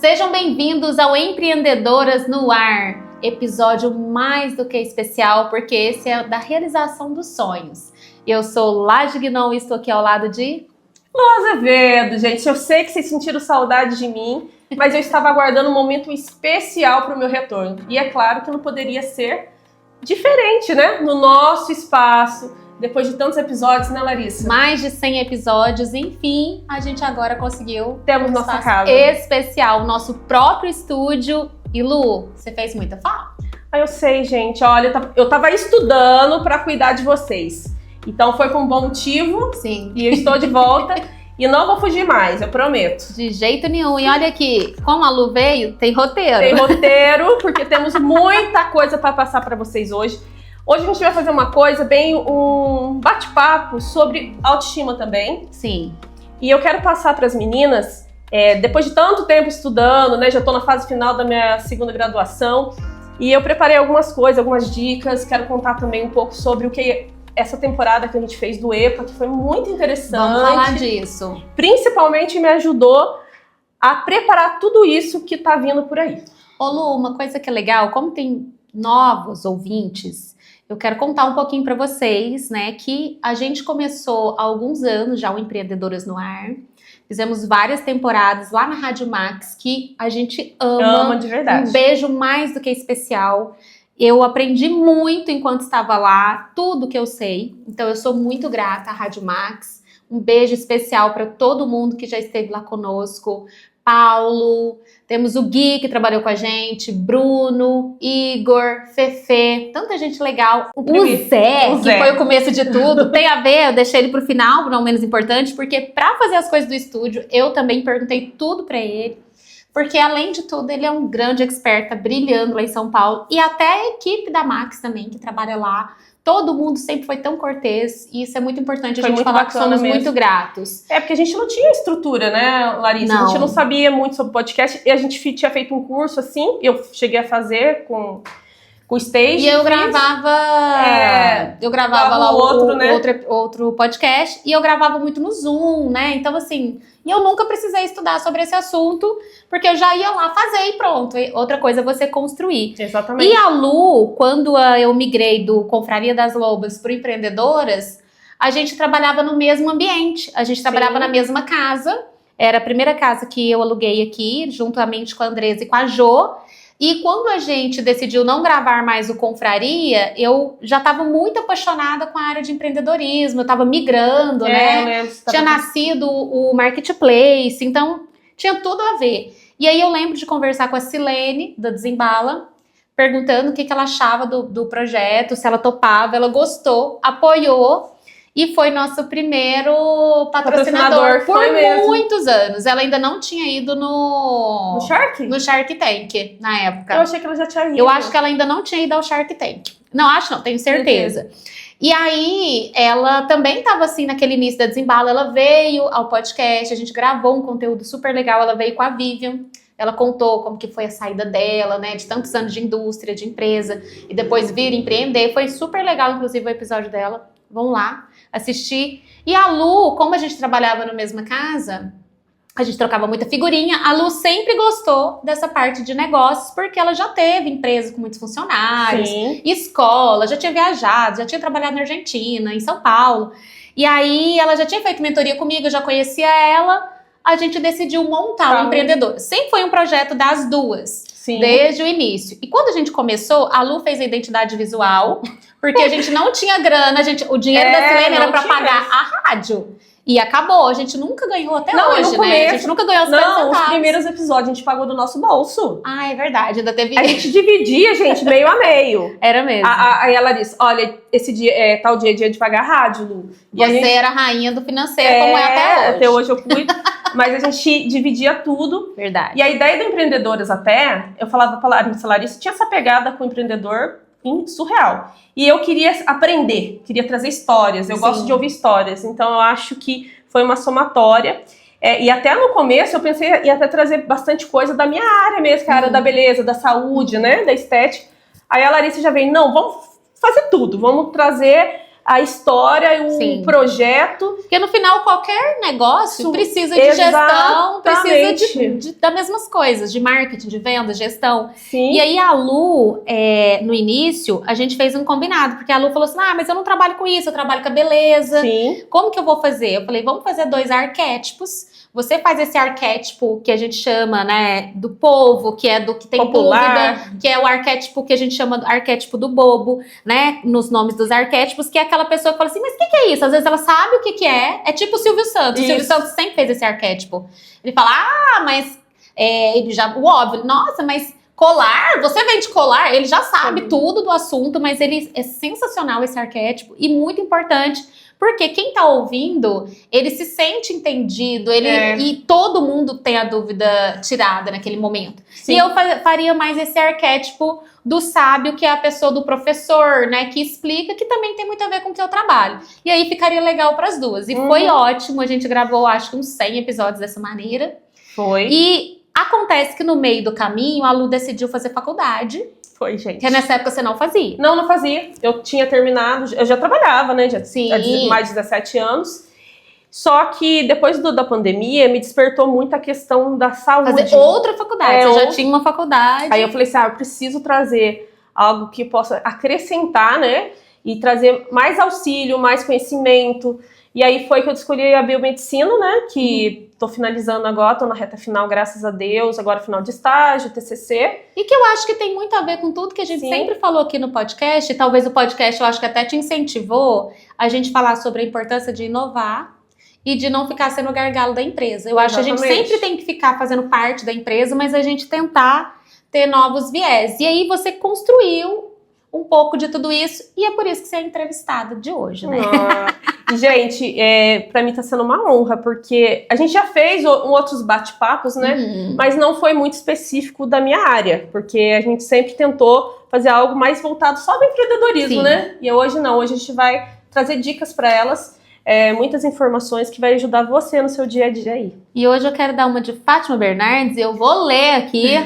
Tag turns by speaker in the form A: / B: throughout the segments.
A: Sejam bem-vindos ao Empreendedoras no Ar, episódio mais do que especial, porque esse é da realização dos sonhos. Eu sou Laje Guinon e estou aqui ao lado de...
B: Lu Azevedo, gente. Eu sei que vocês sentiram saudade de mim, mas eu estava aguardando um momento especial para o meu retorno. E é claro que não poderia ser diferente, né? No nosso espaço, depois de tantos episódios, né, Larissa?
A: Mais de 100 episódios, enfim, a gente agora conseguiu...
B: Temos nossa casa.
A: Especial, nosso próprio estúdio. E Lu, você fez muita falta?
B: Eu sei, gente. Olha, eu tava estudando para cuidar de vocês. Então foi com um bom motivo.
A: Sim.
B: E eu estou de volta. E não vou fugir mais, eu prometo.
A: De jeito nenhum. E olha aqui, como a Lu veio, tem roteiro.
B: Tem roteiro, porque temos muita coisa para passar para vocês hoje. Hoje a gente vai fazer uma coisa, bem um bate-papo sobre autoestima também.
A: Sim.
B: E eu quero passar para as meninas, depois de tanto tempo estudando, né? Já estou na fase final da minha segunda graduação. E eu preparei algumas coisas, algumas dicas. Quero contar também um pouco sobre o que essa temporada que a gente fez do EPA, que foi muito interessante.
A: Vamos falar disso.
B: Principalmente me ajudou a preparar tudo isso que tá vindo por aí.
A: Ô Lu, uma coisa que é legal, como tem novos ouvintes, eu quero contar um pouquinho para vocês, né, que a gente começou há alguns anos já o Empreendedoras no Ar. Fizemos várias temporadas lá na Rádio Max, que a gente
B: ama de verdade.
A: Um beijo mais do que especial. Eu aprendi muito enquanto estava lá, tudo que eu sei. Então eu sou muito grata à Rádio Max. Um beijo especial para todo mundo que já esteve lá conosco. Paulo, temos o Gui que trabalhou com a gente, Bruno, Igor, Fefe, tanta gente legal. O Zé, que foi o começo de tudo. Tem a ver, eu deixei ele pro final, não menos importante, porque para fazer as coisas do estúdio, eu também perguntei tudo para ele. Porque, além de tudo, ele é um grande expert, tá brilhando lá em São Paulo. E até a equipe da Max também, que trabalha lá. Todo mundo sempre foi tão cortês. E isso é muito importante a gente falar que somos muito gratos.
B: Porque a gente não tinha estrutura, né, Larissa?
A: Não.
B: A gente não sabia muito sobre podcast. E a gente tinha feito um curso, assim. Eu cheguei a fazer com o Stage.
A: E eu gravava lá outro podcast. E eu gravava muito no Zoom, né? Então, assim... E eu nunca precisei estudar sobre esse assunto, porque eu já ia lá fazer e pronto. E outra coisa é você construir.
B: Exatamente.
A: E a Lu, quando eu migrei do Confraria das Lobas para o Empreendedoras, a gente trabalhava no mesmo ambiente. A gente trabalhava na mesma casa. Era a primeira casa que eu aluguei aqui, juntamente com a Andresa e com a Jo. E quando a gente decidiu não gravar mais o Confraria, eu já estava muito apaixonada com a área de empreendedorismo, eu estava migrando, né? Tinha nascido o Marketplace, então tinha tudo a ver. E aí eu lembro de conversar com a Silene, da Desembala, perguntando o que ela achava do projeto, se ela topava, ela gostou, apoiou. E foi nosso primeiro patrocinador por muitos anos. Ela ainda não tinha ido no Shark Tank, na época.
B: Eu achei que ela já tinha ido.
A: Eu acho que ela ainda não tinha ido ao Shark Tank. Não, acho não, tenho certeza. E aí, ela também estava assim, naquele início da Desembala. Ela veio ao podcast, a gente gravou um conteúdo super legal. Ela veio com a Vivian. Ela contou como que foi a saída dela, né? De tantos anos de indústria, de empresa. E depois vir empreender. Foi super legal, inclusive, o episódio dela. Vão lá assistir. E a Lu, como a gente trabalhava na mesma casa, a gente trocava muita figurinha. A Lu sempre gostou dessa parte de negócios, porque ela já teve empresa com muitos funcionários, escola, já tinha viajado, já tinha trabalhado na Argentina, em São Paulo. E aí ela já tinha feito mentoria comigo, eu já conhecia ela. A gente decidiu montar o Empreendedor. Sempre foi um projeto das duas. Sim. Desde o início. E quando a gente começou, a Lu fez a identidade visual, porque a gente não tinha grana, o dinheiro da Silene era pra pagar a rádio. E acabou, a gente nunca ganhou até hoje, né? A gente nunca ganhou 50 centavos.
B: Os primeiros episódios a gente pagou do nosso bolso.
A: Ah, é verdade, ainda teve...
B: A gente dividia, gente, meio a meio.
A: Era mesmo.
B: Aí ela disse, olha, esse dia, tal dia é dia de pagar a rádio, Lu.
A: Você era a rainha do financeiro, como é até hoje.
B: Até hoje eu cuido. Mas a gente dividia tudo.
A: Verdade.
B: E a ideia do Empreendedoras até, eu falava pra Larissa, tinha essa pegada com o empreendedor surreal. E eu queria aprender, queria trazer histórias. Eu gosto de ouvir histórias. Então eu acho que foi uma somatória. E até no começo eu pensei em até trazer bastante coisa da minha área mesmo, que é a área da beleza, da saúde, né? Da estética. Aí a Larissa já veio, não, vamos fazer tudo. Vamos trazer a história,
A: Sim.
B: projeto.
A: Porque no final, qualquer negócio precisa de gestão, precisa das mesmas coisas, de marketing, de venda, gestão.
B: Sim.
A: E aí a Lu, no início, a gente fez um combinado, porque a Lu falou assim, mas eu não trabalho com isso, eu trabalho com a beleza.
B: Sim.
A: Como que eu vou fazer? Eu falei, vamos fazer 2 arquétipos. Você faz esse arquétipo que a gente chama, né, do povo, que é do que tem
B: popular,
A: dúvida, que é o arquétipo que a gente chama do arquétipo do bobo, né, nos nomes dos arquétipos, que é aquela pessoa que fala assim, mas o que é isso? Às vezes ela sabe o que é, é tipo o Silvio Santos.
B: Isso.
A: O Silvio Santos sempre fez esse arquétipo. Ele fala, mas ele já, o óbvio, nossa, mas colar, você vende colar, ele já sabe tudo do assunto, mas ele é sensacional esse arquétipo e muito importante. Porque quem tá ouvindo, ele se sente entendido, e todo mundo tem a dúvida tirada naquele momento. Sim. E eu faria mais esse arquétipo do sábio, que é a pessoa do professor, né, que explica, que também tem muito a ver com o que eu trabalho. E aí ficaria legal para as duas. E foi ótimo, a gente gravou acho que uns 100 episódios dessa maneira.
B: Foi.
A: E acontece que no meio do caminho, a Lu decidiu fazer faculdade.
B: Foi, gente.
A: Que nessa época você não fazia.
B: Não fazia. Eu tinha terminado, eu já trabalhava, né? Já tinha mais de 17 anos. Só que depois da pandemia, me despertou muito a questão da saúde.
A: Fazer outra faculdade. Você já tinha uma faculdade.
B: Aí eu falei assim, eu preciso trazer algo que possa acrescentar, né? E trazer mais auxílio, mais conhecimento. E aí foi que eu escolhi a biomedicina, né? Que tô finalizando agora, tô na reta final, graças a Deus. Agora final de estágio, TCC.
A: E que eu acho que tem muito a ver com tudo que a gente sempre falou aqui no podcast. E talvez o podcast, eu acho que até te incentivou a gente falar sobre a importância de inovar e de não ficar sendo o gargalo da empresa. Eu acho que a gente sempre tem que ficar fazendo parte da empresa, mas a gente tentar ter novos viés. E aí você construiu um pouco de tudo isso, e é por isso que você é entrevistada de hoje, né?
B: Gente, pra mim tá sendo uma honra, porque a gente já fez outros bate-papos, né? Mas não foi muito específico da minha área, porque a gente sempre tentou fazer algo mais voltado só do empreendedorismo, né? E hoje não, hoje a gente vai trazer dicas para elas, muitas informações que vai ajudar você no seu dia a dia aí.
A: E hoje eu quero dar uma de Fátima Bernardes, e eu vou ler aqui...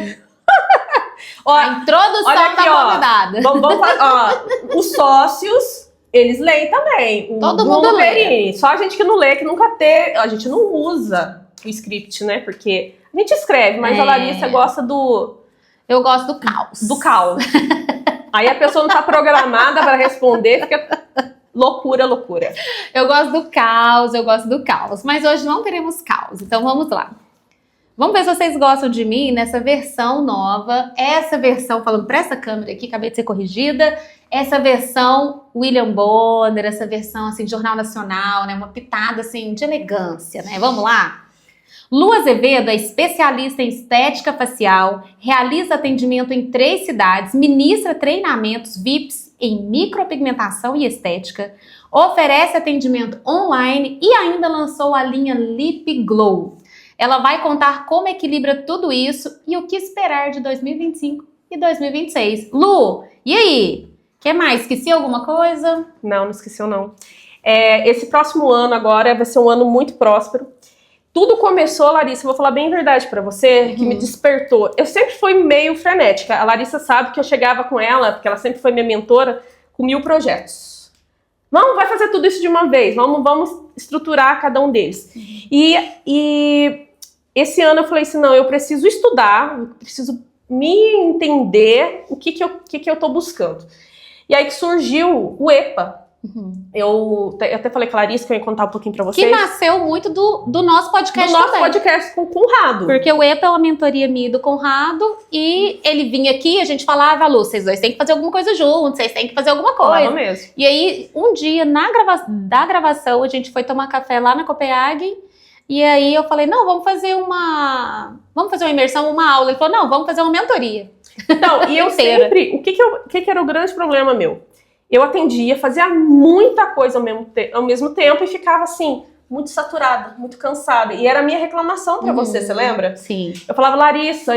A: a introdução da convidada.
B: Vamos falar, os sócios, eles leem também.
A: Todo mundo lê.
B: Só a gente que não lê, que nunca teve. A gente não usa o script, né? Porque a gente escreve, mas a Larissa gosta do...
A: Eu gosto do caos.
B: Do caos. Aí a pessoa não tá programada para responder, fica loucura.
A: Eu gosto do caos. Mas hoje não teremos caos, então vamos lá. Vamos ver se vocês gostam de mim nessa versão nova. Essa versão, falando para essa câmera aqui, acabei de ser corrigida. Essa versão William Bonner, essa versão assim, Jornal Nacional, né? Uma pitada assim, de elegância, né? Vamos lá? Lu Azevedo é especialista em estética facial, realiza atendimento em 3 cidades, ministra treinamentos VIPs em micropigmentação e estética, oferece atendimento online e ainda lançou a linha Lip Glow. Ela vai contar como equilibra tudo isso e o que esperar de 2025 e 2026. Lu, e aí? Que mais? Esqueci alguma coisa?
B: Não esqueceu não. Esse próximo ano agora vai ser um ano muito próspero. Tudo começou, Larissa, eu vou falar bem a verdade pra você, que me despertou. Eu sempre fui meio frenética. A Larissa sabe que eu chegava com ela, porque ela sempre foi minha mentora, com 1000 projetos. Vai fazer tudo isso de uma vez, vamos estruturar cada um deles. E esse ano eu falei assim, não, eu preciso estudar, eu preciso me entender o que eu tô buscando. E aí que surgiu o EPA. Eu até falei com a Larissa que eu ia contar um pouquinho pra vocês.
A: Que nasceu muito do nosso podcast também.
B: Do nosso podcast com o Conrado.
A: Porque o EPA é uma mentoria minha e do Conrado, e ele vinha aqui e a gente falava, Lu, vocês dois têm que fazer alguma coisa juntos, vocês têm que fazer alguma coisa.
B: Falava mesmo.
A: E aí, um dia, da gravação, a gente foi tomar café lá na Copenhague, e aí eu falei, não, vamos fazer uma imersão, uma aula. Ele falou, não, vamos fazer uma mentoria.
B: Então, e eu sempre, o que era o grande problema meu? Eu atendia, fazia muita coisa ao mesmo tempo e ficava assim, muito saturada, muito cansada. E era a minha reclamação pra você lembra?
A: Sim.
B: Eu falava, Larissa,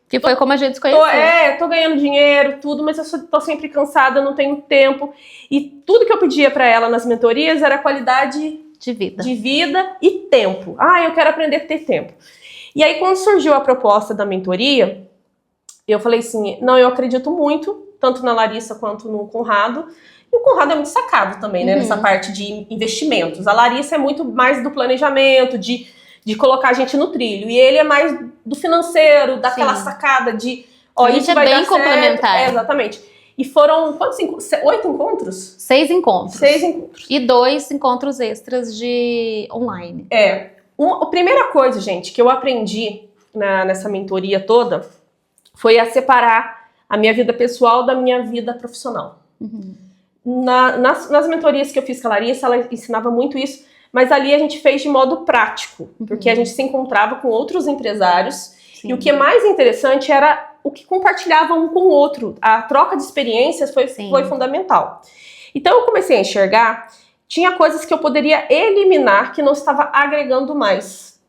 A: que foi como a gente se conheceu.
B: Tô ganhando dinheiro, tudo, mas eu tô sempre cansada, não tenho tempo. E tudo que eu pedia pra ela nas mentorias era qualidade de vida e tempo. Eu quero aprender a ter tempo. E aí, quando surgiu a proposta da mentoria, eu falei assim, não, eu acredito muito, tanto na Larissa quanto no Conrado. O Conrado é muito sacado também, né? Nessa parte de investimentos. A Larissa é muito mais do planejamento, de colocar a gente no trilho. E ele é mais do financeiro, daquela sacada de... Ó,
A: a gente é bem complementar.
B: Exatamente. E foram, quantos 8 encontros?
A: 6 encontros.
B: 6 encontros.
A: E 2 encontros extras de online.
B: A primeira coisa, gente, que eu aprendi nessa mentoria toda foi a separar a minha vida pessoal da minha vida profissional. Nas mentorias que eu fiz com a Larissa, ela ensinava muito isso, mas ali a gente fez de modo prático, porque a gente se encontrava com outros empresários. Sim. E o que é mais interessante era o que compartilhava um com o outro. A troca de experiências foi fundamental. Então eu comecei a enxergar, tinha coisas que eu poderia eliminar que não estava agregando mais.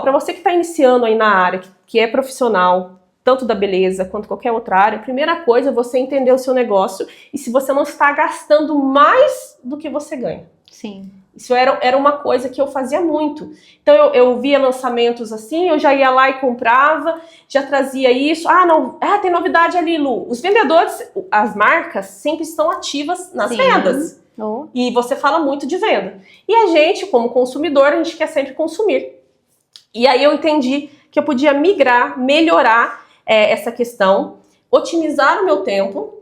B: Para você que está iniciando aí na área, que é profissional, tanto da beleza quanto qualquer outra área, a primeira coisa é você entender o seu negócio e se você não está gastando mais do que você ganha.
A: Sim.
B: Isso era uma coisa que eu fazia muito. Então eu via lançamentos assim, eu já ia lá e comprava, já trazia isso. Tem novidade ali, Lu. Os vendedores, as marcas sempre estão ativas nas vendas. E você fala muito de venda. E a gente, como consumidor, a gente quer sempre consumir. E aí eu entendi que eu podia migrar, melhorar essa questão, otimizar o meu tempo,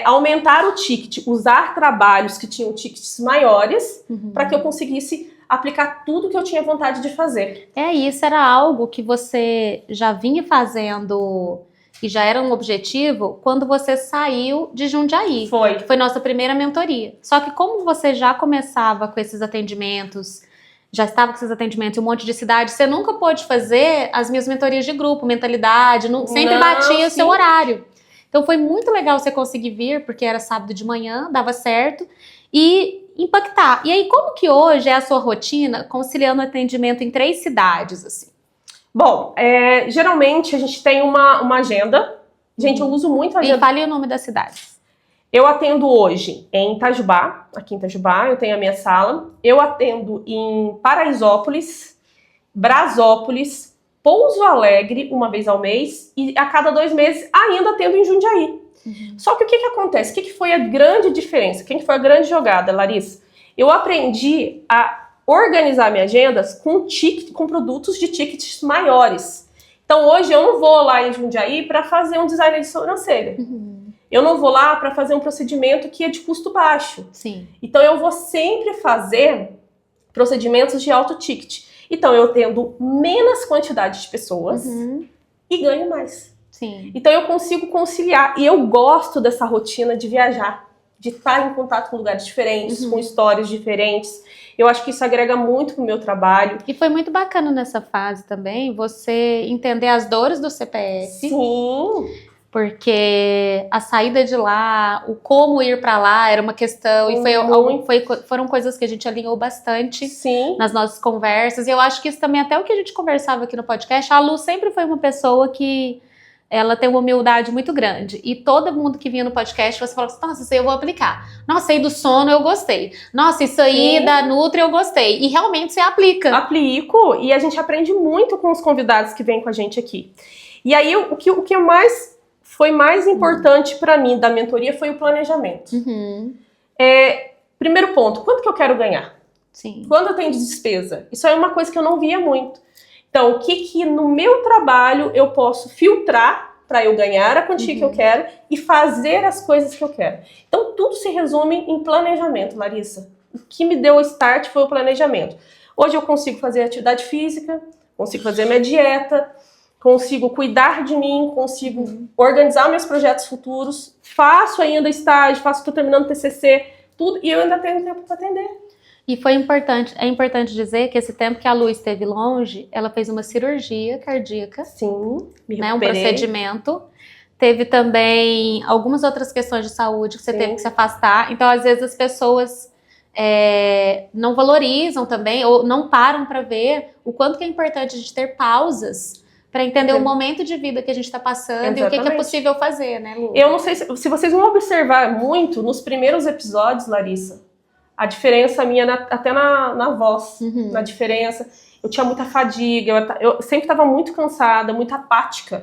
B: aumentar o ticket, usar trabalhos que tinham tickets maiores para que eu conseguisse aplicar tudo que eu tinha vontade de fazer.
A: Isso era algo que você já vinha fazendo e já era um objetivo quando você saiu de Jundiaí. Foi nossa primeira mentoria. Só que como você já começava com esses atendimentos, já estava com esses atendimentos em um monte de cidades, você nunca pôde fazer as minhas mentorias de grupo, mentalidade, sempre batia o seu horário. Então foi muito legal você conseguir vir, porque era sábado de manhã, dava certo, e impactar. E aí, como que hoje é a sua rotina conciliando atendimento em 3 cidades, assim?
B: Bom, geralmente a gente tem uma agenda. Gente, eu uso muito a agenda.
A: E fale o nome das cidades.
B: Eu atendo hoje em Itajubá, aqui em Itajubá, eu tenho a minha sala. Eu atendo em Paraisópolis, Brasópolis, Pouso Alegre, uma vez ao mês, e a cada 2 meses ainda atendo em Jundiaí. Só que o que acontece? O que foi a grande diferença? Quem foi a grande jogada, Larissa? Eu aprendi a organizar minhas agendas com produtos de tickets maiores. Então hoje eu não vou lá em Jundiaí para fazer um design de sobrancelha. Eu não vou lá para fazer um procedimento que é de custo baixo.
A: Sim.
B: Então eu vou sempre fazer procedimentos de alto ticket. Então eu tendo menos quantidade de pessoas e ganho mais.
A: Sim.
B: Então eu consigo conciliar. E eu gosto dessa rotina de viajar, de estar em contato com lugares diferentes, com histórias diferentes. Eu acho que isso agrega muito pro meu trabalho.
A: E foi muito bacana nessa fase também, você entender as dores do CPF.
B: Sim.
A: Porque a saída de lá, o como ir para lá era uma questão. E foram coisas que a gente alinhou bastante nas nossas conversas. E eu acho que isso também, até o que a gente conversava aqui no podcast, a Lu sempre foi uma pessoa que ela tem uma humildade muito grande. E todo mundo que vinha no podcast, você falava assim, nossa, isso aí eu vou aplicar. Nossa, aí do sono eu gostei. Nossa, isso aí da Nutri eu gostei. E realmente você aplica.
B: Aplico, e a gente aprende muito com os convidados que vêm com a gente aqui. E aí, o que foi mais importante para mim da mentoria foi o planejamento. Primeiro ponto, quanto que eu quero ganhar?
A: Sim.
B: Quando eu tenho despesa? Isso é uma coisa que eu não via muito. Então, o que no meu trabalho eu posso filtrar para eu ganhar a quantia que eu quero e fazer as coisas que eu quero. Então, tudo se resume em planejamento, Larissa. O que me deu o start foi o planejamento. Hoje eu consigo fazer atividade física, consigo fazer minha dieta, consigo cuidar de mim, consigo organizar meus projetos futuros, faço ainda estágio, estou terminando o TCC, tudo, e eu ainda tenho tempo para atender.
A: E é importante dizer que esse tempo que a Lu esteve longe, ela fez uma cirurgia cardíaca.
B: Sim, me
A: recuperei. Um procedimento. Teve também algumas outras questões de saúde que você teve que se afastar. Então, às vezes, as pessoas não valorizam também, ou não param para ver o quanto que é importante a gente ter pausas para entender o momento de vida que a gente está passando. Exatamente. E o que é possível fazer, né, Lu?
B: Eu não sei se vocês vão observar muito nos primeiros episódios, Larissa, a diferença minha até na voz, na diferença. eu tinha muita fadiga, eu sempre estava muito cansada, muito apática.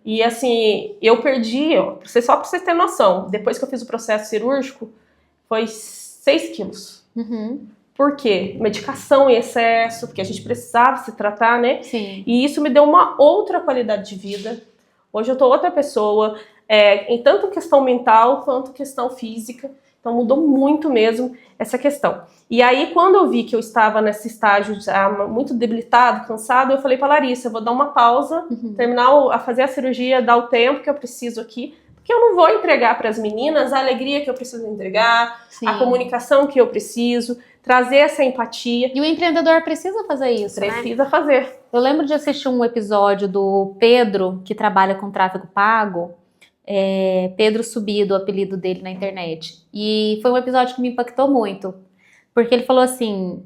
B: E assim, eu perdi, só pra você ter noção, depois que eu fiz o processo cirúrgico, foi 6 quilos. Por quê? Medicação em excesso, porque a gente precisava se tratar, né?
A: Sim.
B: E isso me deu uma outra qualidade de vida. Hoje eu tô outra pessoa, em tanto questão mental quanto questão física. Então mudou muito mesmo essa questão. E aí, quando eu vi que eu estava nesse estágio já muito debilitado, cansado, eu falei pra Larissa, eu vou dar uma pausa, terminar a fazer a cirurgia, dar o tempo que eu preciso aqui, porque eu não vou entregar para as meninas a alegria que eu preciso entregar,
A: Sim.
B: a comunicação que eu preciso, trazer essa empatia.
A: E o empreendedor precisa fazer isso,
B: Precisa fazer.
A: Eu lembro de assistir um episódio do Pedro, que trabalha com tráfego pago, Pedro Subido, o apelido dele na internet. E foi um episódio que me impactou muito, porque ele falou assim,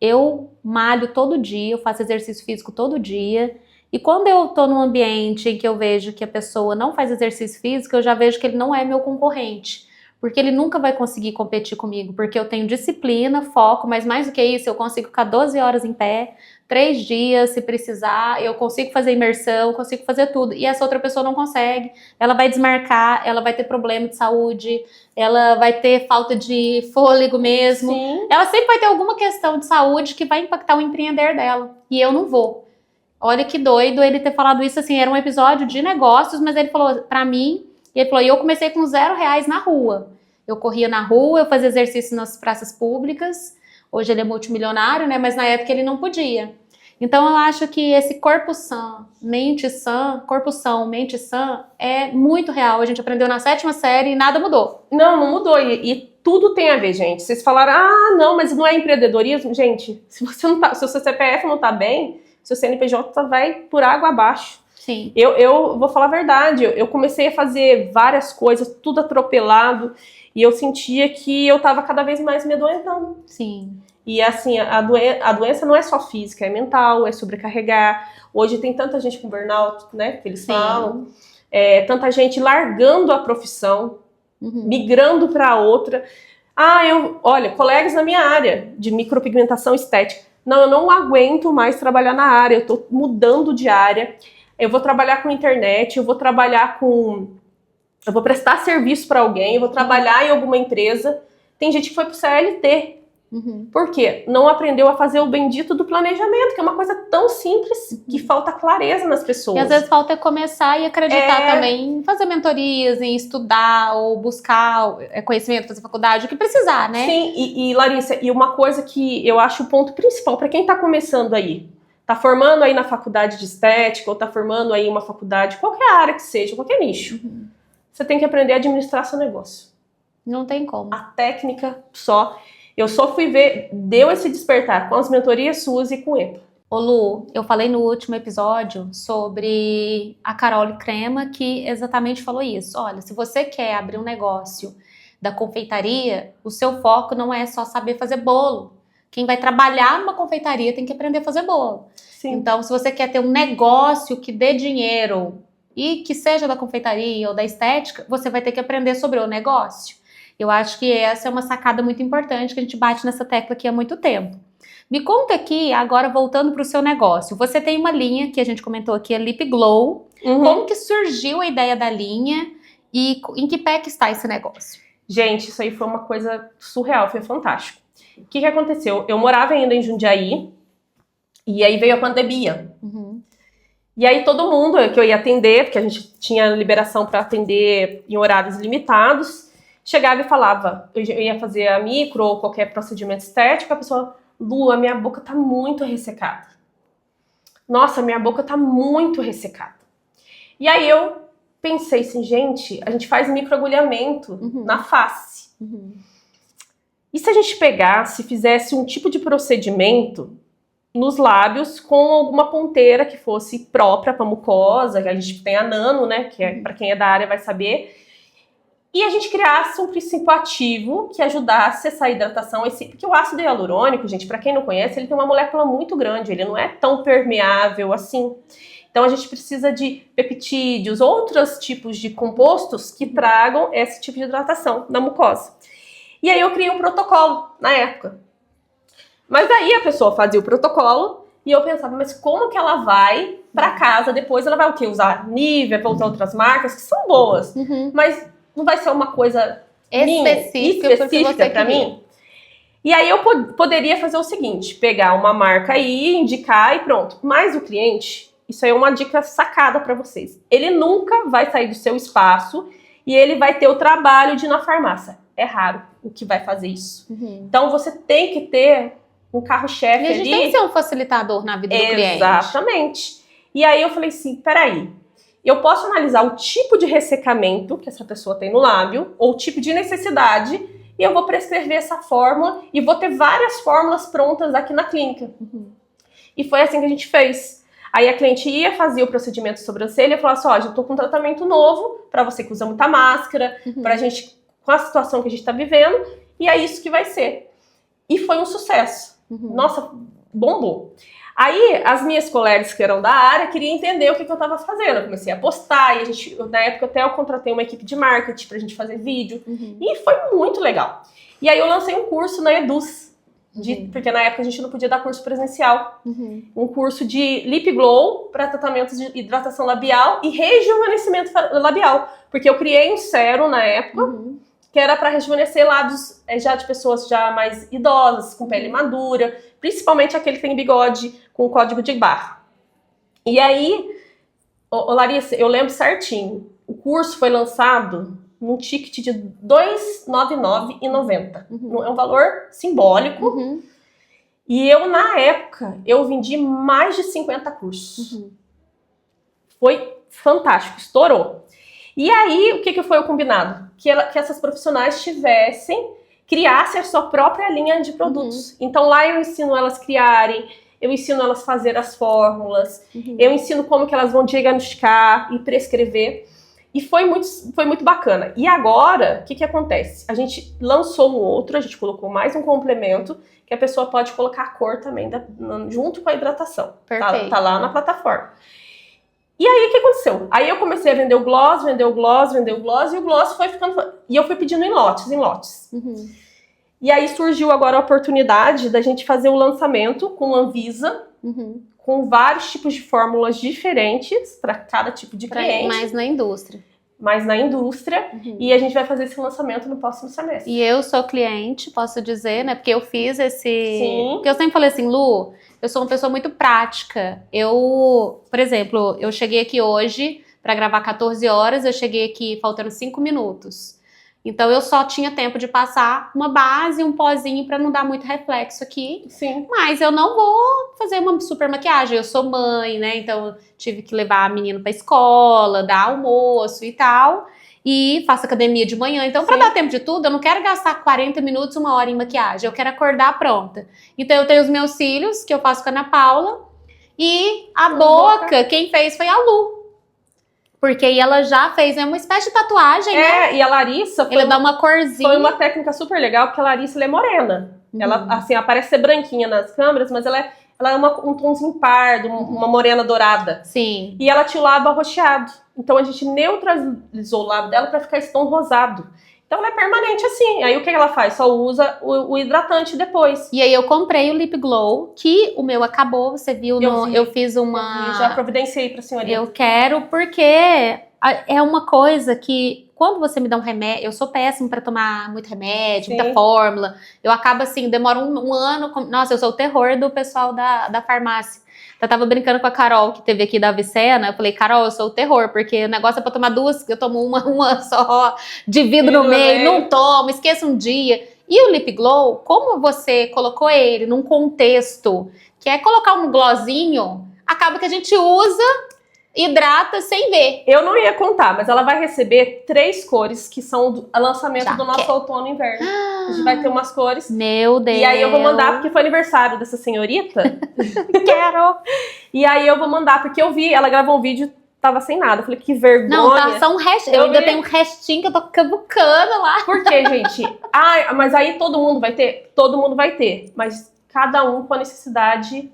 A: eu malho todo dia, eu faço exercício físico todo dia, e quando eu tô num ambiente em que eu vejo que a pessoa não faz exercício físico, eu já vejo que ele não é meu concorrente, porque ele nunca vai conseguir competir comigo, porque eu tenho disciplina, foco, mas mais do que isso, eu consigo ficar 12 horas em pé, 3 dias, se precisar, eu consigo fazer imersão, consigo fazer tudo, e essa outra pessoa não consegue, ela vai desmarcar, ela vai ter problema de saúde, ela vai ter falta de fôlego mesmo,
B: Sim.
A: Ela sempre vai ter alguma questão de saúde que vai impactar o empreender dela, e eu não vou. Olha que doido ele ter falado isso, assim, era um episódio de negócios, mas ele falou pra mim, e ele falou, e eu comecei com R$0 na rua, eu corria na rua, eu fazia exercício nas praças públicas. Hoje ele é multimilionário, né? Mas na época ele não podia. Então eu acho que esse corpo sã, mente sã, corpo são, mente sã é muito real. A gente aprendeu na 7ª série e nada mudou.
B: Não mudou. E tudo tem a ver, gente. Vocês falaram, não, mas não é empreendedorismo. Gente, se você não tá, se o seu CPF não tá bem, seu CNPJ vai por água abaixo.
A: Sim.
B: Eu vou falar a verdade. Eu comecei a fazer várias coisas, tudo atropelado. E eu sentia que eu tava cada vez mais me adoentando.
A: Sim.
B: E assim, a doença não é só física, é mental, é sobrecarregar. Hoje tem tanta gente com burnout, né, que eles falam. Tanta gente largando a profissão, migrando para outra. Olha, colegas na minha área de micropigmentação estética. Não, eu não aguento mais trabalhar na área, eu tô mudando de área. Eu vou trabalhar com internet, eu vou prestar serviço para alguém, eu vou trabalhar em alguma empresa. Tem gente que foi pro CLT. Por quê? Não aprendeu a fazer o bendito do planejamento, que é uma coisa tão simples que falta clareza nas pessoas.
A: E às vezes falta começar e acreditar também em fazer mentorias, em estudar ou buscar conhecimento, fazer faculdade, o que precisar, né?
B: Sim, e Larissa, e uma coisa que eu acho o ponto principal para quem tá começando aí, tá formando aí na faculdade de estética ou tá formando aí uma faculdade, qualquer área que seja, qualquer nicho, você tem que aprender a administrar seu negócio.
A: Não tem como.
B: A técnica só. Eu só fui ver, deu esse despertar com as mentorias suas e com o EPA.
A: Ô Lu, eu falei no último episódio sobre a Carole Crema, que exatamente falou isso. Olha, se você quer abrir um negócio da confeitaria, o seu foco não é só saber fazer bolo. Quem vai trabalhar numa confeitaria tem que aprender a fazer bolo.
B: Sim.
A: Então, se você quer ter um negócio que dê dinheiro e que seja da confeitaria ou da estética, você vai ter que aprender sobre o negócio. Eu acho que essa é uma sacada muito importante que a gente bate nessa tecla aqui há muito tempo. Me conta aqui, agora voltando para o seu negócio. Você tem uma linha que a gente comentou aqui, a Lip Glow. Como que surgiu a ideia da linha e em que pé que está esse negócio?
B: Gente, isso aí foi uma coisa surreal, foi fantástico. O que aconteceu? Eu morava ainda em Jundiaí e aí veio a pandemia. E aí todo mundo que eu ia atender, porque a gente tinha liberação para atender em horários limitados, chegava e falava, eu ia fazer a micro ou qualquer procedimento estético, a pessoa, Lu, a minha boca tá muito ressecada. Nossa, minha boca tá muito ressecada. E aí eu pensei assim, gente, a gente faz microagulhamento na face. E se a gente pegasse e fizesse um tipo de procedimento nos lábios com alguma ponteira que fosse própria para mucosa, que a gente tem a nano, né, que é para quem é da área vai saber, e a gente criasse um princípio ativo que ajudasse essa hidratação, porque o ácido hialurônico, gente, para quem não conhece, ele tem uma molécula muito grande, ele não é tão permeável assim. Então a gente precisa de peptídeos, outros tipos de compostos que tragam esse tipo de hidratação na mucosa. E aí eu criei um protocolo na época. Mas aí a pessoa fazia o protocolo E eu pensava, mas como que ela vai pra casa depois? Ela vai o quê? Usar Nivea, vai usar outras marcas que são boas. Mas não vai ser uma coisa específica pra mim? E aí eu poderia fazer o seguinte, pegar uma marca aí, indicar e pronto. Mas o cliente, isso aí é uma dica sacada pra vocês. Ele nunca vai sair do seu espaço e ele vai ter o trabalho de ir na farmácia. É raro o que vai fazer isso. Então você tem que ter um carro-chefe ali.
A: E a gente tem que ser um facilitador na vida do cliente.
B: Exatamente. E aí eu falei assim, peraí, eu posso analisar o tipo de ressecamento que essa pessoa tem no lábio, ou o tipo de necessidade, e eu vou prescrever essa fórmula, e vou ter várias fórmulas prontas aqui na clínica. E foi assim que a gente fez. Aí a cliente ia fazer o procedimento de sobrancelha e falava assim, ó, já tô com um tratamento novo, pra você que usa muita máscara, pra gente, com a situação que a gente tá vivendo, e é isso que vai ser. E foi um sucesso. Nossa, bombou. Aí, as minhas colegas que eram da área queriam entender o que eu tava fazendo. Eu comecei a postar, e na época até eu contratei uma equipe de marketing pra gente fazer vídeo. E foi muito legal. E aí eu lancei um curso na Eduz, porque na época a gente não podia dar curso presencial. Um curso de Lip Glow para tratamentos de hidratação labial e rejuvenescimento labial. Porque eu criei um sérum na época, que era para rejuvenescer lábios já de pessoas já mais idosas, com pele madura, principalmente aquele que tem bigode com código de barra. E aí, Larissa, eu lembro certinho, o curso foi lançado num ticket de R$ 299,90. É um valor simbólico. E eu, na época, eu vendi mais de 50 cursos. Foi fantástico, estourou. E aí, o que foi o combinado? Que essas profissionais criassem a sua própria linha de produtos. Então lá eu ensino elas criarem, eu ensino elas a fazer as fórmulas, eu ensino como que elas vão diagnosticar e prescrever. E foi muito bacana. E agora, o que acontece? A gente lançou um outro, a gente colocou mais um complemento, que a pessoa pode colocar a cor também junto com a hidratação. Tá lá na plataforma. E aí, o que aconteceu? Aí eu comecei a vender o gloss, e o gloss foi ficando... E eu fui pedindo em lotes. E aí surgiu agora a oportunidade da gente fazer o lançamento com a Anvisa, com vários tipos de fórmulas diferentes para cada tipo de cliente.
A: Mais na indústria.
B: E a gente vai fazer esse lançamento no próximo semestre.
A: E eu sou cliente, posso dizer, né? Porque eu fiz Porque eu sempre falei assim, Lu, eu sou uma pessoa muito prática. Por exemplo, eu cheguei aqui hoje para gravar 14 horas, eu cheguei aqui faltando 5 minutos. Então eu só tinha tempo de passar uma base e um pozinho para não dar muito reflexo aqui. Mas eu não vou fazer uma super maquiagem. Eu sou mãe, né? Então eu tive que levar a menina para escola, dar almoço e tal. E faço academia de manhã. Então, para dar tempo de tudo, eu não quero gastar 40 minutos, 1 hora em maquiagem. Eu quero acordar pronta. Então, eu tenho os meus cílios, que eu faço com a Ana Paula. E a boca, quem fez foi a Lu. Porque aí ela já fez uma espécie de tatuagem, né?
B: E a Larissa...
A: Ela dá uma corzinha.
B: Foi uma técnica super legal, porque a Larissa, ela é morena. Ela, assim, ela parece ser branquinha nas câmeras, mas ela é um tomzinho pardo, uma morena dourada.
A: Sim.
B: E ela tinha o lábio arroxeado. Então a gente neutralizou o lábio dela pra ficar esse tom rosado. Então ela é permanente assim. Aí o que ela faz? Só usa o hidratante depois.
A: E aí eu comprei o Lip Glow, que o meu acabou, você viu, eu fiz uma...
B: Já providenciei pra senhorinha.
A: Eu quero, porque é uma coisa que... Quando você me dá um remédio, eu sou péssima pra tomar muito remédio, muita fórmula. Eu acabo assim, demora um ano. Nossa, eu sou o terror do pessoal da farmácia. Eu tava brincando com a Carol, que teve aqui da Avicena. Eu falei, Carol, eu sou o terror, porque o negócio é pra tomar 2, eu tomo uma só, divido no meio, não tomo, esqueço um dia. E o Lip Glow, como você colocou ele num contexto que é colocar um glossinho, acaba que a gente usa... hidrata sem ver.
B: Eu não ia contar, mas ela vai receber 3 cores que são o lançamento do nosso outono e inverno. A gente vai ter umas cores.
A: Meu Deus.
B: E aí eu vou mandar, porque foi aniversário dessa senhorita.
A: Quero.
B: E aí eu vou mandar, porque eu vi, ela gravou um vídeo, tava sem nada. Eu falei, que vergonha.
A: Não, tá só um restinho. Eu ainda tenho um restinho que eu tô cavucando lá.
B: Por quê, gente? Mas aí todo mundo vai ter? Todo mundo vai ter. Mas cada um com a necessidade...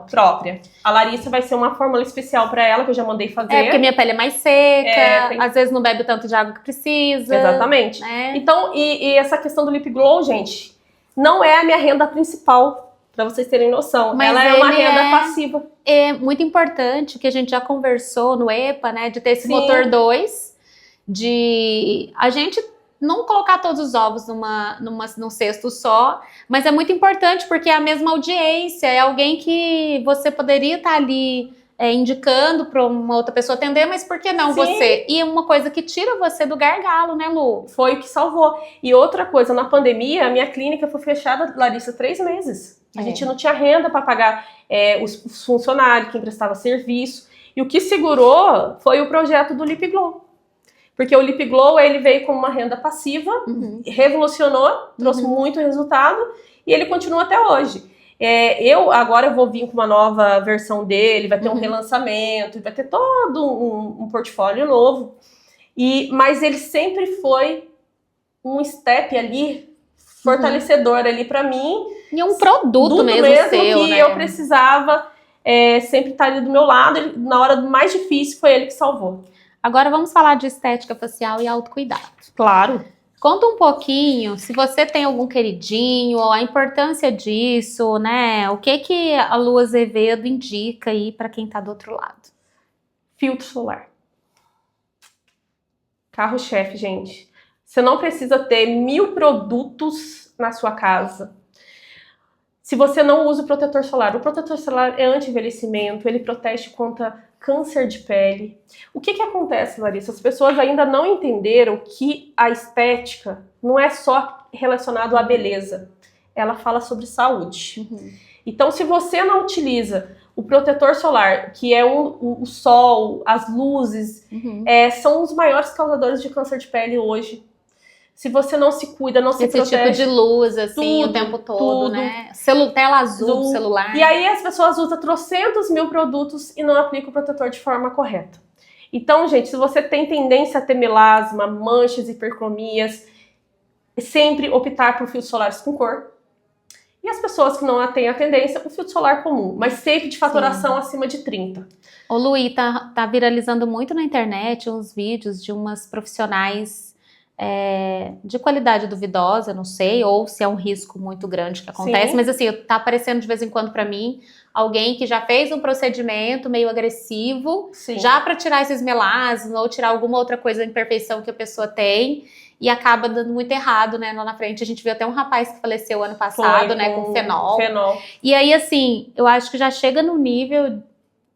B: própria. A Larissa vai ser uma fórmula especial pra ela, que eu já mandei fazer.
A: Porque minha pele é mais seca, às vezes não bebe o tanto de água que precisa.
B: Exatamente. Então, e essa questão do Lip Glow, gente, não é a minha renda principal. Pra vocês terem noção.
A: Mas
B: ela é uma
A: ele
B: renda passiva.
A: É muito importante, que a gente já conversou no EPA, né, de ter esse
B: Sim.
A: motor 2, de a gente não colocar todos os ovos num cesto só, mas é muito importante porque é a mesma audiência, é alguém que você poderia estar ali indicando para uma outra pessoa atender, mas por que não
B: Sim.
A: você? E é uma coisa que tira você do gargalo, né, Lu?
B: Foi o que salvou. E outra coisa, na pandemia, a minha clínica foi fechada, Larissa, 3 meses. A gente não tinha renda para pagar os funcionários, quem prestava serviço. E o que segurou foi o projeto do Lip Glow. Porque o Lip Glow, ele veio como uma renda passiva, revolucionou, trouxe muito resultado, e ele continua até hoje. Agora eu vou vir com uma nova versão dele, vai ter um relançamento, vai ter todo um portfólio novo. Mas ele sempre foi um step ali, fortalecedor ali para mim.
A: E um produto mesmo seu,
B: que
A: né?
B: eu precisava sempre estar ali do meu lado. Na hora mais difícil, foi ele que salvou.
A: Agora vamos falar de estética facial e autocuidado.
B: Claro.
A: Conta um pouquinho, se você tem algum queridinho, ou a importância disso, né? O que a Lu Azevedo indica aí para quem tá do outro lado?
B: Filtro solar. Carro-chefe, gente. Você não precisa ter 1000 produtos na sua casa. Se você não usa o protetor solar é anti-envelhecimento, ele protege contra câncer de pele. O que acontece, Larissa? As pessoas ainda não entenderam que a estética não é só relacionado à beleza. Ela fala sobre saúde. Então, se você não utiliza o protetor solar, que é o sol, as luzes, são os maiores causadores de câncer de pele hoje. Se você não se cuida, não se protege...
A: Esse tipo de luz, assim, o tempo todo, né? Tela azul do celular.
B: E aí as pessoas usam 300.000 produtos e não aplicam o protetor de forma correta. Então, gente, se você tem tendência a ter melasma, manchas, hipercromias, sempre optar por filtros solares com cor. E as pessoas que não têm a tendência, o filtro solar comum, mas sempre de fatoração acima de 30.
A: Ô, Luí, tá viralizando muito na internet uns vídeos de umas profissionais de qualidade duvidosa, não sei, ou se é um risco muito grande que acontece, mas assim, tá aparecendo de vez em quando pra mim alguém que já fez um procedimento meio agressivo, já pra tirar esses melasmas ou tirar alguma outra coisa, imperfeição que a pessoa tem, e acaba dando muito errado, né, lá na frente. A gente viu até um rapaz que faleceu ano passado, né, com fenol. E aí, assim, eu acho que já chega no nível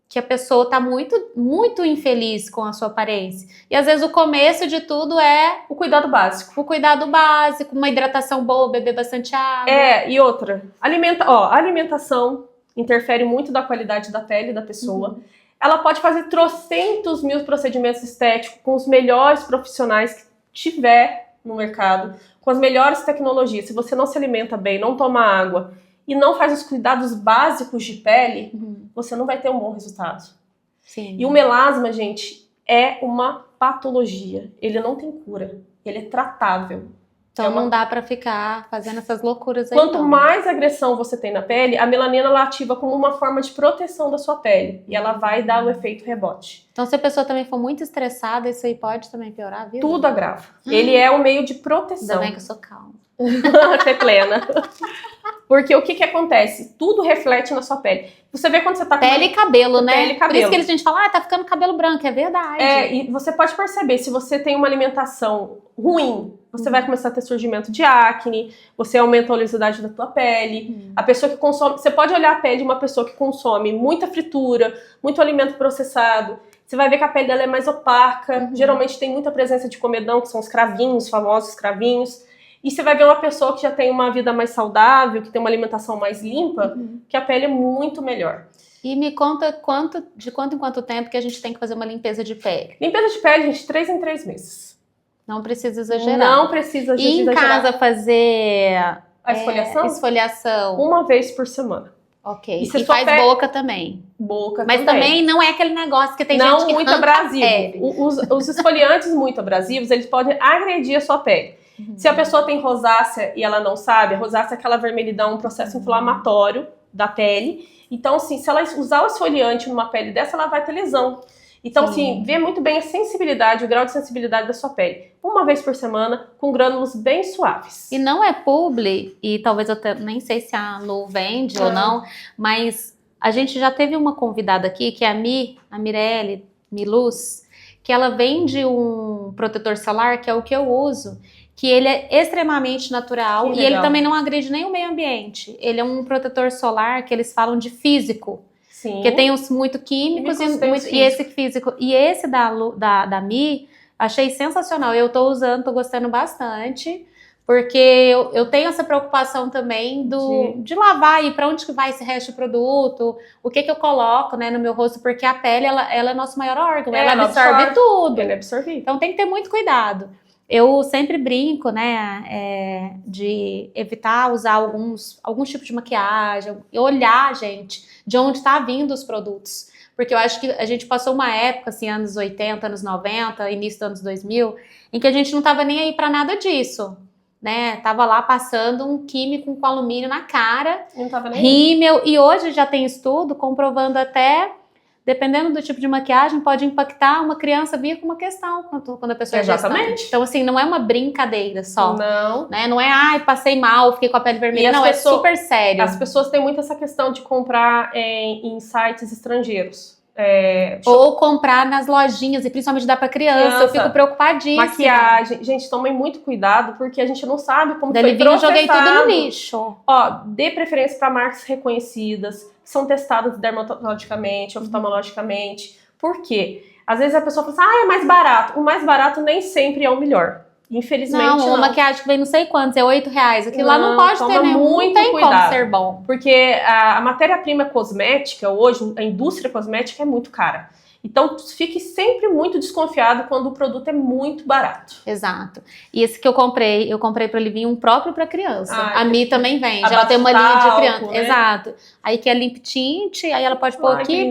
A: que a pessoa tá muito, muito infeliz com a sua aparência. E às vezes o começo de tudo é
B: o cuidado básico.
A: O cuidado básico, uma hidratação boa, beber bastante água.
B: E outra, a alimentação interfere muito da qualidade da pele da pessoa. Ela pode fazer 300.000 procedimentos estéticos com os melhores profissionais que tiver no mercado, com as melhores tecnologias. Se você não se alimenta bem, não toma água e não faz os cuidados básicos de pele, você não vai ter um bom resultado. E o melasma, gente, é uma patologia. Ele não tem cura. Ele é tratável.
A: Então não dá pra ficar fazendo essas loucuras aí.
B: Quanto mais agressão você tem na pele, a melanina ela ativa como uma forma de proteção da sua pele. E ela vai dar o efeito rebote.
A: Então se a pessoa também for muito estressada, isso aí pode também piorar a vida?
B: Tudo agrava. Ele é um meio de proteção.
A: Ainda bem que eu sou calma.
B: Você é plena. Porque o que acontece? Tudo reflete na sua pele. Você vê quando você tá com...
A: Pele e cabelo, né?
B: Pele e cabelo.
A: Por isso que a gente fala, tá ficando cabelo branco. É verdade.
B: E você pode perceber, se você tem uma alimentação ruim, você vai começar a ter surgimento de acne, você aumenta a oleosidade da tua pele. A pessoa que consome... Você pode olhar a pele de uma pessoa que consome muita fritura, muito alimento processado. Você vai ver que a pele dela é mais opaca. Geralmente tem muita presença de comedão, que são os cravinhos, os famosos cravinhos. E você vai ver uma pessoa que já tem uma vida mais saudável, que tem uma alimentação mais limpa, que a pele é muito melhor.
A: E me conta de quanto em quanto tempo que a gente tem que fazer uma limpeza de pele?
B: Limpeza de pele, gente, 3 em 3 meses.
A: Não precisa exagerar.
B: Não precisa exagerar.
A: E em casa fazer
B: a esfoliação?
A: Esfoliação.
B: Uma vez por semana.
A: Ok. E faz boca também.
B: Boca
A: mas também não é aquele negócio que tem
B: não
A: gente que
B: muito abrasivo. Os esfoliantes muito abrasivos, eles podem agredir a sua pele. Se a pessoa tem rosácea e ela não sabe, a rosácea é aquela vermelhidão, um processo inflamatório da pele. Então, assim, se ela usar o esfoliante numa pele dessa, ela vai ter lesão. Então,
A: Sim.
B: assim, vê muito bem a sensibilidade, o grau de sensibilidade da sua pele. Uma vez por semana, com grânulos bem suaves.
A: E não é publi, e talvez eu nem sei se a Lu vende ou não, mas a gente já teve uma convidada aqui, que é a Mirelle Miluz, que ela vende um protetor solar, que é o que eu uso, que ele é extremamente natural e ele também não agride nem o meio ambiente. Ele é um protetor solar que eles falam de físico. Sim. Porque tem os muito químicos e esse físico. E esse da Mi, achei sensacional. Eu tô usando, tô gostando bastante. Porque eu tenho essa preocupação também de lavar e para onde que vai esse resto de produto, o que eu coloco, né, no meu rosto, porque a pele, ela é nosso maior órgão, ela absorve tudo.
B: Ela absorve.
A: Então tem que ter muito cuidado. Eu sempre brinco, né, de evitar usar alguns tipos de maquiagem, e olhar, gente, de onde está vindo os produtos. Porque eu acho que a gente passou uma época, assim, anos 80, anos 90, início dos anos 2000, em que a gente não tava nem aí para nada disso. Né, tava lá passando um químico com alumínio na cara, rímel, e hoje já tem estudo comprovando até, dependendo do tipo de maquiagem, pode impactar uma criança vir com uma questão quando a pessoa é gestante. Então, assim, não é uma brincadeira só. Não. Né? Não é, ai, passei mal, fiquei com a pele vermelha. Não, é super sério.
B: As pessoas têm muito essa questão de comprar em sites estrangeiros.
A: Ou comprar nas lojinhas, e principalmente dá pra criança. Eu fico preocupadíssima.
B: Maquiagem. Gente, tomem muito cuidado, porque a gente não sabe como foi processado.
A: Eu joguei tudo no lixo.
B: Ó, dê preferência para marcas reconhecidas, que são testadas dermatologicamente, oftalmologicamente. Por quê? Às vezes a pessoa fala assim, é mais barato. O mais barato nem sempre é o melhor. Infelizmente, não.
A: Uma maquiagem que vem não sei quantos, é R$8. Aquilo lá não pode ter nenhum, não tem como ser bom.
B: Porque a matéria-prima cosmética, hoje, a indústria cosmética é muito cara. Então, fique sempre muito desconfiado quando o produto é muito barato.
A: Exato. E esse que eu comprei para ele vir um próprio para criança. A Mi também vende, ela tem uma linha de criança. Né? Exato. Aí que é lip tint, aí ela pode pôr aqui,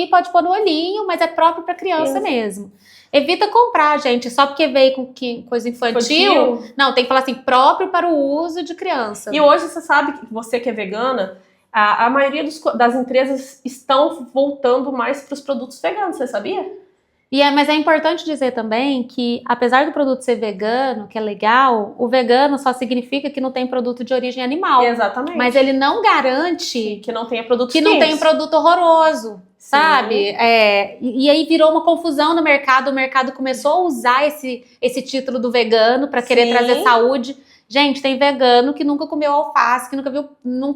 A: pode pôr no olhinho, mas é próprio para criança mesmo. Evita comprar, gente, só porque veio com coisa infantil. Não, tem que falar assim, próprio para o uso de criança.
B: E hoje você sabe que você que é vegana, a maioria das empresas estão voltando mais para os produtos veganos, você sabia?
A: Mas é importante dizer também que, apesar do produto ser vegano, que é legal, o vegano só significa que não tem produto de origem animal.
B: Exatamente.
A: Mas ele não garante
B: que não tenha produtos
A: que não tenha produto horroroso. Sabe? E aí virou uma confusão no mercado. O mercado começou a usar esse título do vegano para querer trazer saúde. Gente, tem vegano que nunca comeu alface, que nunca viu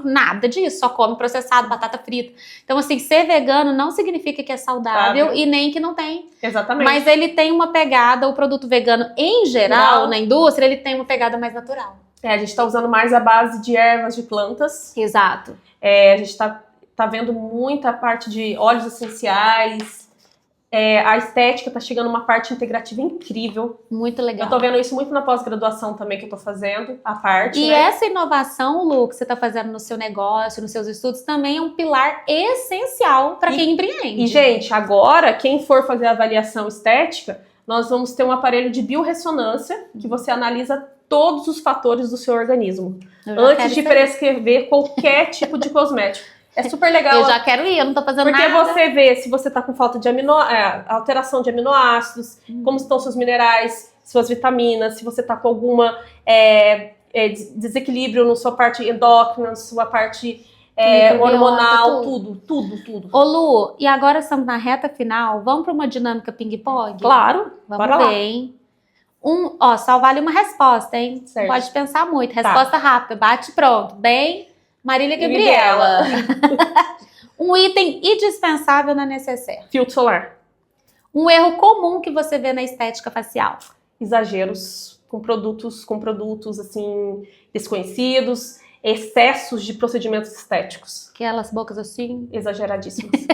A: nada disso, só come processado, batata frita. Então, assim, ser vegano não significa que é saudável e nem que não tem.
B: Exatamente.
A: Mas ele tem uma pegada, o produto vegano em geral, na indústria, ele tem uma pegada mais natural.
B: A gente tá usando mais a base de ervas, de plantas.
A: Exato.
B: A gente tá vendo muita parte de óleos essenciais. A estética tá chegando uma parte integrativa incrível.
A: Muito legal.
B: Eu tô vendo isso muito na pós-graduação também que eu tô fazendo, a parte.
A: E essa inovação, Lu, que você tá fazendo no seu negócio, nos seus estudos, também é um pilar essencial para quem empreende.
B: E, gente, agora, quem for fazer a avaliação estética, nós vamos ter um aparelho de biorressonância que você analisa todos os fatores do seu organismo antes de prescrever qualquer tipo de cosmético. É super legal.
A: Eu já quero ir, eu não tô fazendo nada.
B: Porque você vê se você tá com falta de alteração de aminoácidos, como estão seus minerais, suas vitaminas, se você tá com alguma desequilíbrio na sua parte endócrina, na sua parte hormonal, tudo.
A: Ô Lu, e agora estamos na reta final, vamos para uma dinâmica ping-pong?
B: Claro,
A: vamos ver, hein? Só vale uma resposta, hein? Certo. Não pode pensar muito, resposta rápida, bate pronto, bem... Marília Gabriela. Um item indispensável na necessaire.
B: Filtro solar.
A: Um erro comum que você vê na estética facial.
B: Exageros com produtos assim desconhecidos, excessos de procedimentos estéticos.
A: Aquelas bocas assim
B: exageradíssimas.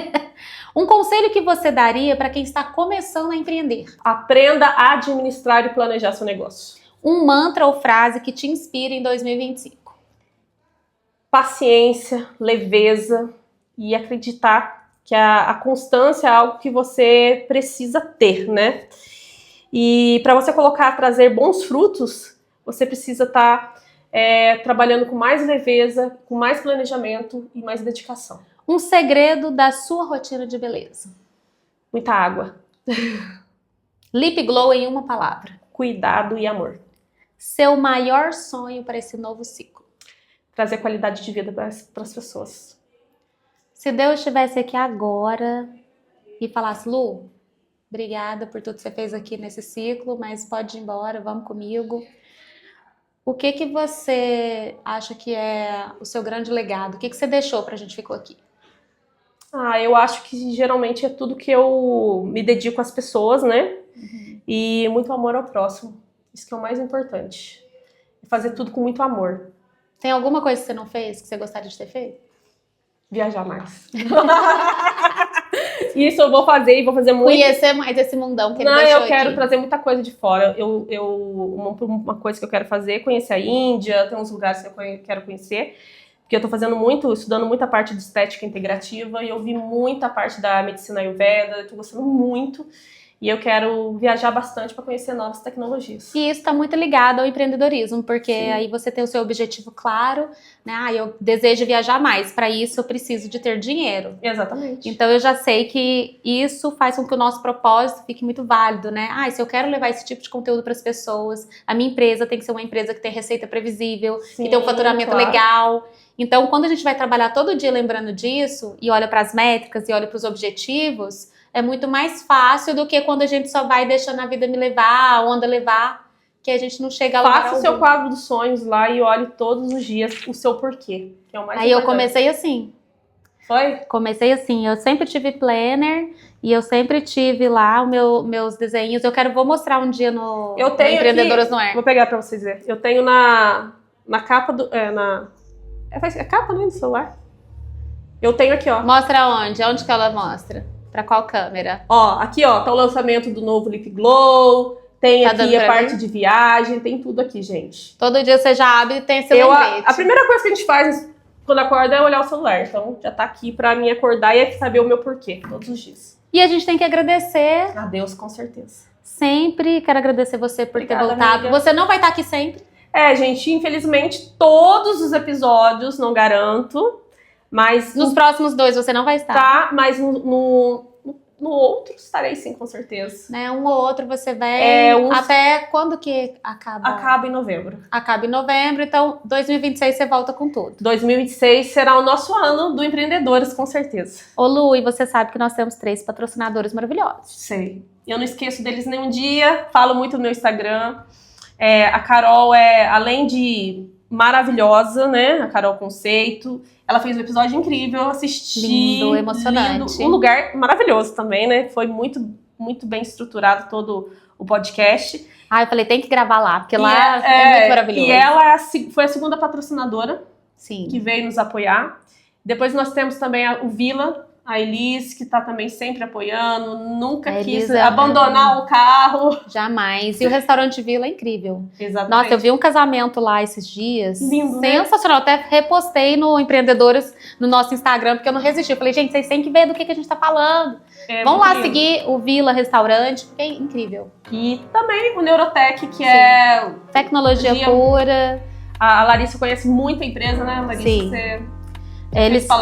A: Um conselho que você daria para quem está começando a empreender.
B: Aprenda a administrar e planejar seu negócio.
A: Um mantra ou frase que te inspire em 2025.
B: Paciência, leveza e acreditar que a constância é algo que você precisa ter, né? E para você trazer bons frutos, você precisa estar trabalhando com mais leveza, com mais planejamento e mais dedicação.
A: Um segredo da sua rotina de beleza.
B: Muita água.
A: Lip Glow em uma palavra.
B: Cuidado e amor.
A: Seu maior sonho para esse novo ciclo.
B: Trazer qualidade de vida para as pessoas.
A: Se Deus estivesse aqui agora e falasse, Lu, obrigada por tudo que você fez aqui nesse ciclo, mas pode ir embora, vamos comigo. O que você acha que é o seu grande legado? O que você deixou pra gente ficou aqui?
B: Eu acho que geralmente é tudo que eu me dedico às pessoas, né? E muito amor ao próximo. Isso que é o mais importante. Fazer tudo com muito amor.
A: Tem alguma coisa que você não fez que você gostaria de ter feito?
B: Viajar mais. Isso eu vou fazer e vou fazer muito.
A: Conhecer mais esse mundão que ele deixou
B: eu quero
A: aqui.
B: trazer muita coisa de fora. Uma coisa que eu quero fazer é conhecer a Índia, tem uns lugares que eu quero conhecer. Porque eu tô estudando muita parte de estética integrativa e eu vi muita parte da medicina Ayurveda, eu tô gostando muito. E eu quero viajar bastante para conhecer novas tecnologias.
A: E isso está muito ligado ao empreendedorismo, porque
B: Sim.
A: Aí você tem o seu objetivo claro, né? Eu desejo viajar mais, para isso eu preciso de ter dinheiro.
B: Exatamente.
A: Então eu já sei que isso faz com que o nosso propósito fique muito válido, né? Se eu quero levar esse tipo de conteúdo para as pessoas, a minha empresa tem que ser uma empresa que tem receita previsível,
B: Sim,
A: que tem um faturamento legal. Então quando a gente vai trabalhar todo dia lembrando disso, e olha para as métricas e olha para os objetivos, é muito mais fácil do que quando a gente só vai deixando a vida me levar, a onda levar, que a gente não chega lá.
B: Faça o seu quadro dos sonhos lá e olhe todos os dias o seu porquê, que é o mais importante.
A: Eu comecei assim.
B: Foi?
A: Comecei assim, eu sempre tive planner e eu sempre tive lá meus desenhos. Vou mostrar um dia no Empreendedoras no Ar.
B: Vou pegar pra vocês verem. Eu tenho na capa do... É capa, né, do celular? Eu tenho aqui, ó.
A: Mostra onde? Onde que ela mostra? Pra qual câmera?
B: Aqui, tá o lançamento do novo Lip Glow. Tem aqui a parte de viagem. Tem tudo aqui, gente.
A: Todo dia você já abre e tem esse lembrete.
B: A primeira coisa que a gente faz quando acorda é olhar o celular. Então, já tá aqui pra mim acordar e saber o meu porquê, todos os dias.
A: E a gente tem que agradecer.
B: A Deus, com certeza.
A: Sempre quero agradecer você por ter voltado.
B: Amiga.
A: Você não vai estar aqui sempre.
B: Gente, infelizmente, todos os episódios, não garanto. Mas
A: nos próximos 2 você não vai estar.
B: Tá, mas no outro estarei sim, com certeza.
A: Né, um ou outro você vem. Até quando que acaba?
B: Acaba em novembro.
A: Acaba em novembro, então 2026 você volta com tudo.
B: 2026 será o nosso ano do Empreendedoras, com certeza.
A: Ô Lu, e você sabe que nós temos 3 patrocinadores maravilhosos.
B: Sei. Eu não esqueço deles nenhum dia, falo muito no meu Instagram. A Carol além de maravilhosa, né? A Carol Conceito. Ela fez um episódio incrível, eu assisti.
A: Lindo, emocionante.
B: Lindo. Um lugar maravilhoso também, né? Foi muito, muito bem estruturado todo o podcast.
A: Eu falei, tem que gravar lá, porque lá é muito maravilhoso.
B: E ela foi a segunda patrocinadora.
A: Sim.
B: Que veio nos apoiar. Depois nós temos também o Vila, a Elis, que tá também sempre apoiando, nunca quis abandonar o carro.
A: Jamais. E o restaurante Vila é incrível.
B: Exatamente.
A: Nossa, eu vi um casamento lá esses dias.
B: Lindo,
A: sensacional. Né? Até repostei no Empreendedores, no nosso Instagram, porque eu não resisti. Eu falei, gente, vocês têm que ver do que a gente tá falando. Vão lá seguir o Vila Restaurante, porque é incrível.
B: E também o Neurotech, que é...
A: tecnologia pura.
B: A Larissa conhece muito a empresa, né, Larissa?
A: Sim.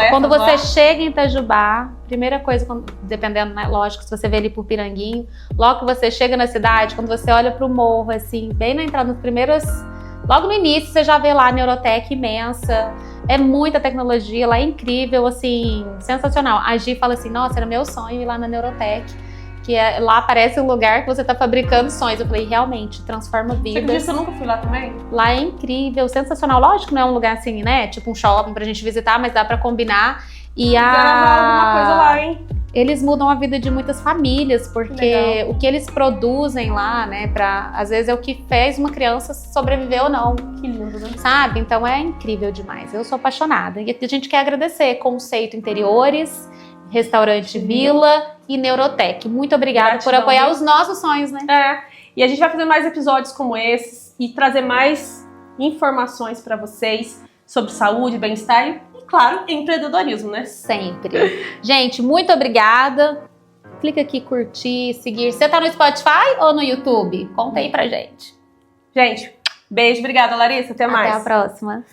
A: Quando você
B: lá.
A: chega em Itajubá, primeira coisa, dependendo, né, lógico, se você vê ali por Piranguinho, logo que você chega na cidade, quando você olha pro morro, assim, bem na entrada, nos primeiros... Logo no início, você já vê lá a Neurotech imensa, é muita tecnologia, lá é incrível, assim, sensacional. A Gi fala assim, nossa, era meu sonho ir lá na Neurotech, que lá parece um lugar que você tá fabricando sonhos. Eu falei, realmente, transforma vidas.
B: Você acredita que eu nunca fui lá também?
A: Lá é incrível, sensacional. Lógico que não é um lugar assim, né? Tipo um shopping pra gente visitar, mas dá pra combinar. E
B: alguma coisa lá, hein?
A: Eles mudam a vida de muitas famílias, porque o que eles produzem lá, né, às vezes é o que fez uma criança sobreviver ou não.
B: Que lindo, né?
A: Sabe? Então é incrível demais. Eu sou apaixonada. E a gente quer agradecer Conceito Interiores, Restaurante Vila e Neurotech. Muito obrigada por apoiar os nossos sonhos, né?
B: E a gente vai fazer mais episódios como esses e trazer mais informações para vocês sobre saúde, bem-estar e, claro, empreendedorismo, né?
A: Sempre. Gente, muito obrigada. Clica aqui, curtir, seguir. Você tá no Spotify ou no YouTube? Conta aí pra gente.
B: Gente, beijo. Obrigada, Larissa. Até mais.
A: Até a próxima.